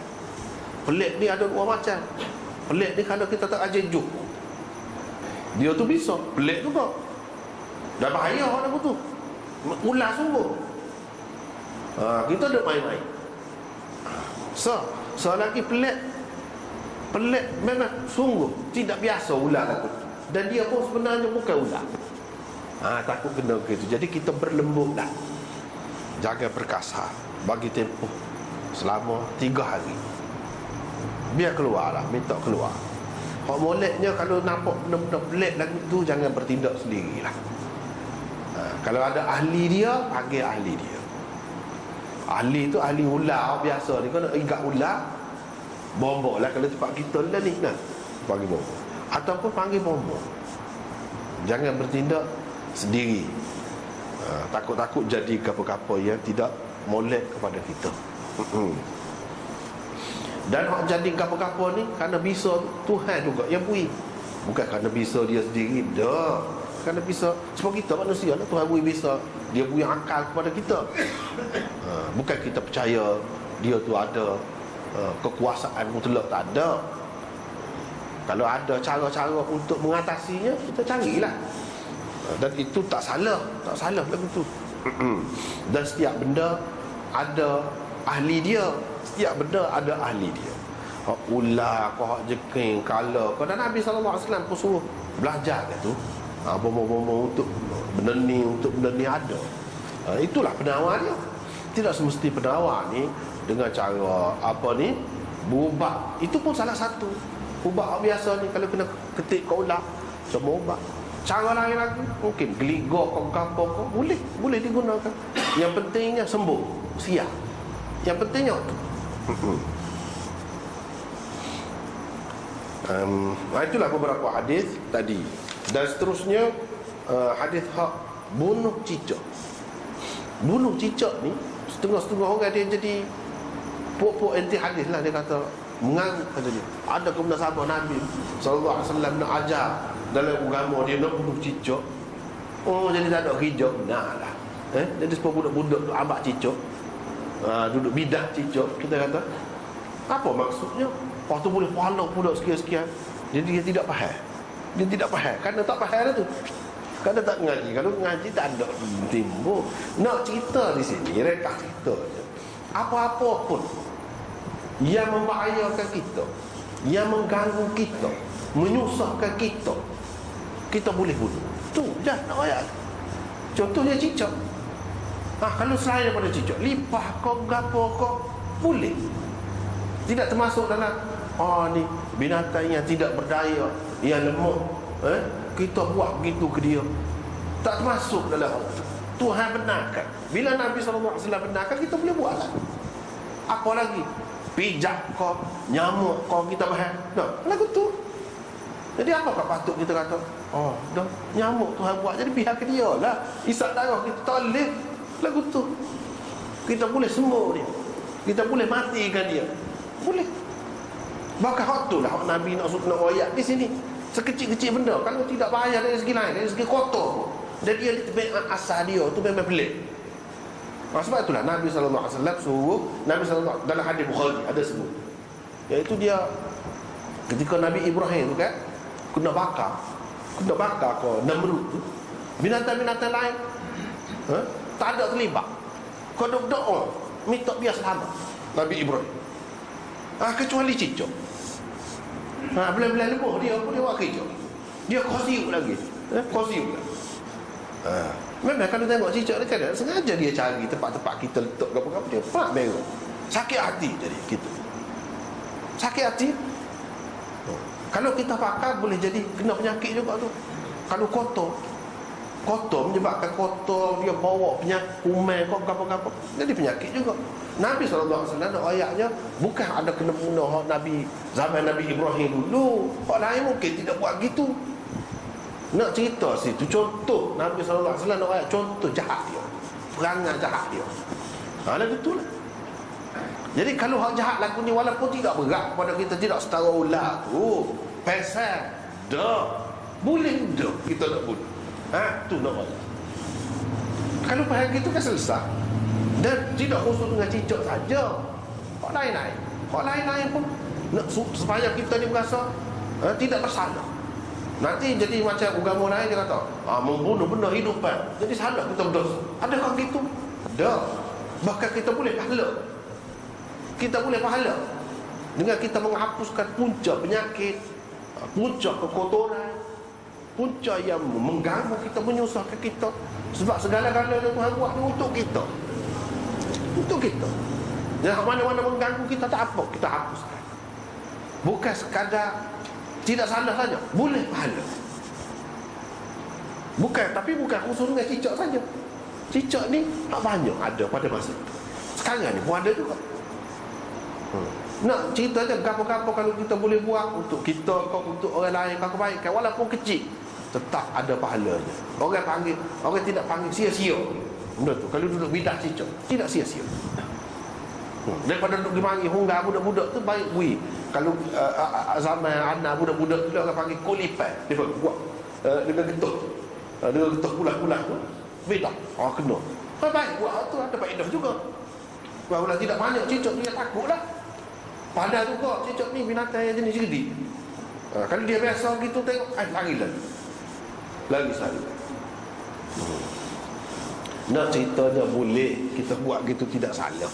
Pelik ni ada 2 macam. Pelik ni kalau kita tak ajar juk, dia tu bisa pelik juga. Dah bahaya orang tu. Ular sungguh. Kita ada main-main. So lagi pelik. Pelik memang sungguh tidak biasa ular tu. Dan dia pun sebenarnya bukan ular. Takut kena gitu. Jadi kita berlembut dah. Jaga perkasa. Bagi tempoh selama 3 hari. Biar keluar lah. Minta keluar. Hak moleknya kalau nampak benda-benda pelik lagi tu, jangan bertindak sendirilah. Kalau ada ahli dia, panggil ahli dia. Ahli tu ahli ular biasa ni. Kau nak ikat ular, bombok lah. Kalau tempat kita lah ni kan, panggil bombok. Ataupun panggil bombok. Jangan bertindak sendiri. Takut-takut jadi apa-apa yang tidak molek kepada kita. Dan hak jadi apa-apa ni kerana bisa Tuhan juga yang beri. Bukan kerana bisa dia sendiri. Dah. Kerana bisa. Sebab kita manusia lah, Tuhan beri bisa. Dia beri akal kepada kita. Bukan kita percaya dia tu ada kekuasaan mutlak. Tak ada. Kalau ada cara-cara untuk mengatasinya, kita carilah. Dan itu tak salah. Tak salah lagu tu. Dan setiap benda ada ahli dia. Setiap benda ada ahli dia. hak ular, kau hak jengking, kala. Kau dan Nabi SAW pun suruh belajar ke tu. Bomo-bomo untuk benda ni ada. Itulah penawar dia. Tidak semesti penawar ni dengan cara apa ni, berubat. Itu pun salah satu. Ubat biasa ni kalau kena ketik kau ular, semua ubat. Cara lain lagi mungkin geligor kau gapo kau boleh digunakan. Yang pentingnya sembuh, siap. Yang pentingnya tu. Itulah beberapa hadis tadi. Dan seterusnya hadis hak bunuh cicak. Bunuh cicak ni setengah-setengah orang dia jadi pok-pok anti hadis lah. Dia kata mengaku kata dia, ada kemudian sahabat Nabi sallallahu alaihi wasallam nak ajar dalam agama dia nak bunuh cicak. Oh, jadi tak ada hijab. Nah lah. Jadi sebab budak-budak tu abak cicak, duduk bidak cicak, kita kata apa maksudnya? Waktu boleh pahala pula sekian-sekian. Jadi dia tidak faham. Dia tidak faham. Kerana tak faham tu. Kerana tak ngaji. Kalau ngaji tak ada timbul. Nak cerita di sini, rekah cerita je. Apa-apa pun yang membahayakan kita, yang mengganggu kita, menyusahkan kita, kita boleh bunuh. Tu je nak ayat. Contohnya cicak. Kalau selain daripada cicak, lipah kau, gapo kau, boleh. Tidak termasuk dalam ni binatang yang tidak berdaya, yang lemah, kita buat begitu ke dia. Tak termasuk dalam Tuhan benarkan. Bila Nabi SAW benarkan, kita boleh buat lah. Apa lagi? Pijak kau, nyamuk kau, kita bahas. Lagu tu. Jadi apakah patut kita kata, dah nyamuk Tuhan buat, jadi pihak ke dia lah. Isap darah kita tak boleh. Lagu tu. Kita boleh sembuh dia. Kita boleh matikan dia. Boleh. Bahkan hak tu lah Nabi nak ayat di sini. Sekecil-kecil benda, kalau tidak bahaya dari segi lain, dari segi kotor, dan dia asal dia tu memang pelik. Sebab itulah Nabi SAW suruh, Nabi SAW dalam hadis Bukhari ada sebut, iaitu dia ketika Nabi Ibrahim tu kan kena bakar ke Namrud tu, binatang-binatang lain tak ada terlibat. Kau doa minta biar selamat Nabi Ibrahim, kecuali cicak. Belah-belah lebuh dia apa dia buat kerja. Dia kosiuk lagi. Kosiuk lah. Memang kalau tengok cicak ni kan sengaja dia cari tempat-tempat kita letak apa-apa dia pak merah. Sakit hati jadi kita. Sakit hati. Kalau kita pakai boleh jadi kena penyakit juga tu. Kalau kotor menyebabkan kotor, dia bawa penyakit kuman apa-apa, jadi penyakit juga. Nabi SAW ayatnya bukan ada kena bunuh Nabi zaman Nabi Ibrahim dulu. Orang lain mungkin tidak buat gitu. Nak cerita situ contoh Nabi SAW ayat contoh jahat dia, perangai jahat dia. Lagu tu lah. Jadi kalau hak jahat lagu ni walaupun tidak berat pada kita, tidak setara ular tu, pesan dah boleh dah kita nak bunuh. Tu nak ayat. Kalau faham gitu kan selesai. Dan tidak khusus dengan cicak saja. Hak lain-lain pun nak supaya kita ni berasa tidak bersalah. Nanti jadi macam agama lain dia kata membunuh benda hidupan, jadi salah kita berdosa. Adakah gitu? Ada. Bahkan kita boleh pahala. Kita boleh pahala dengan kita menghapuskan punca penyakit, punca kekotoran, punca yang mengganggu kita, menyusahkan kita. Sebab segala-galanya Tuhan buat ni untuk kita. Untuk kita. Yang mana-mana mengganggu kita tak apa, kita hapuskan. Bukan sekadar tidak salah saja, boleh pahala. Tapi bukan khusus dengan cicak saja. Cicak ni tak banyak ada pada masa itu. Sekarang ni pun ada juga. Nak cerita je gapo-gapo kalau kita boleh buat untuk kita, untuk orang lain, kebaikan walaupun kecil, tetap ada pahalanya. Orang tidak panggil sia-sia. Benda tu kalau duduk bidah cicak tidak sia-sia. Daripada duduk dipanggil hongga budak-budak tu baik bui. Kalau zaman anak budak-budak tu orang panggil kulipan, dia buat dengan getah. Dengan getah pulah-pulah tu bidah. Kena. Baik buat tu ada faedah juga. Barulah tidak banyak cicak dia takutlah. Padahal juga cicak ni binatang yang jenis cerdik. Kalau dia biasa gitu tengok lagi sekali. Nak ceritanya boleh kita buat gitu tidak salah.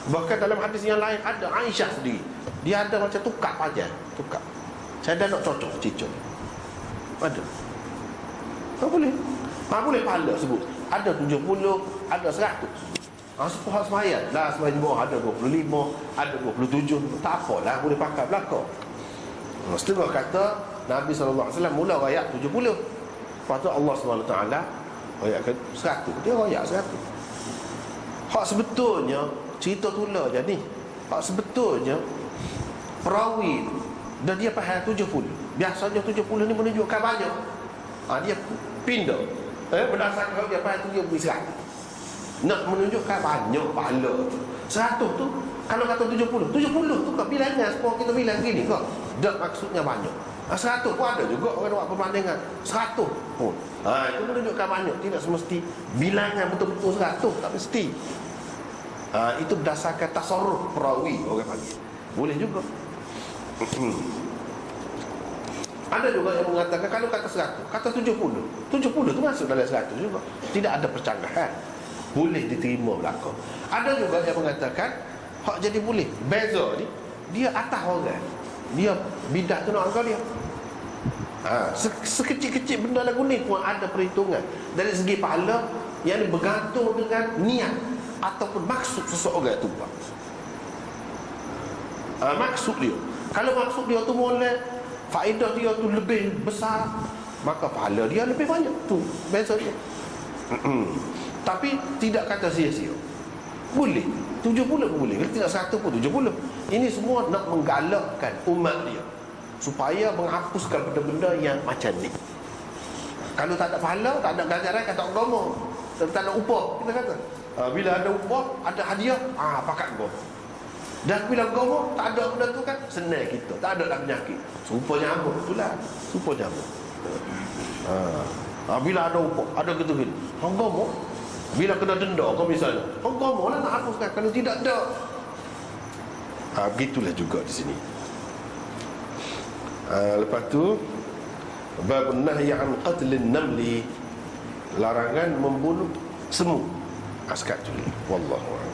Bahkan dalam hadis yang lain ada Aisyah sendiri, dia ada macam tukar pajak, tukar. Saya dah nak cocok cicok. Ada. Tak boleh. Boleh pahala sebut. Ada 70, ada 100. Sepuluh sembahyang. Dah sembahyang bawah ada 25, ada 27. Tak apalah, boleh pakai belakang. Setengah kata Nabi SAW mula rakyat 70. Lepas tu Allah SWT rakyatkan 100. Dia rakyat 100. Hak sebetulnya cerita tula je ni. Hak sebetulnya perawi tu dan dia faham 70. Biasanya 70 ni menunjukkan banyak. Dia pindah. Berdasarkan dia faham 70 100. Nak menunjukkan banyak pahala. 100 tu kalau kata 70 tu kau bilangan sepuluh kita bilang gini kau. Tak maksudnya banyak. 100 pun ada juga orang buat perbandingan. 100 pun. Itu menunjukkan banyak. Tidak semesti bilangan betul-betul 100. Tak mesti. Itu berdasarkan tasarruf perawi orang panggil. Boleh juga. Ada juga yang mengatakan kalau kata 100, kata 70 tu masuk dalam 100 juga. Tidak ada percanggahan. Boleh diterima belakang. Ada juga yang mengatakan hak jadi boleh. Beza ni dia atas orang. Dia bidah tu nak angkat dia. Sekecil-kecil benda lagu ni pun ada perhitungan. Dari segi pahala yang bergantung dengan niat ataupun maksud seseorang tu buat. Maksud dia. Kalau maksud dia tu molek, faedah dia tu lebih besar, maka pahala dia lebih banyak. Tu beza dia. Tapi tidak kata sia-sia. Boleh 70 pun boleh, tidak 100 pun 70. Ini semua nak menggalakkan umat dia supaya menghapuskan benda-benda yang macam ni. Kalau tak ada pahala, tak ada ganjaran, kata agama, tak ada upah, kita kata. Bila ada upah, ada hadiah, pakat agama. Dan bila agama tak ada benda tu kan, senang kita, tak ada dah penyakit. Supa nyamuk, itulah supa nyamuk. Bila ada upah, ada gitu-gitu, agama. Bila kena denda kau misalnya, agama lah nak hapuskan. Kalau tidak ada, begitulah juga di sini. Lepas tu bab nahyi an qatlin namli, larangan membunuh semut, askat tuli. Wallahu a'lam.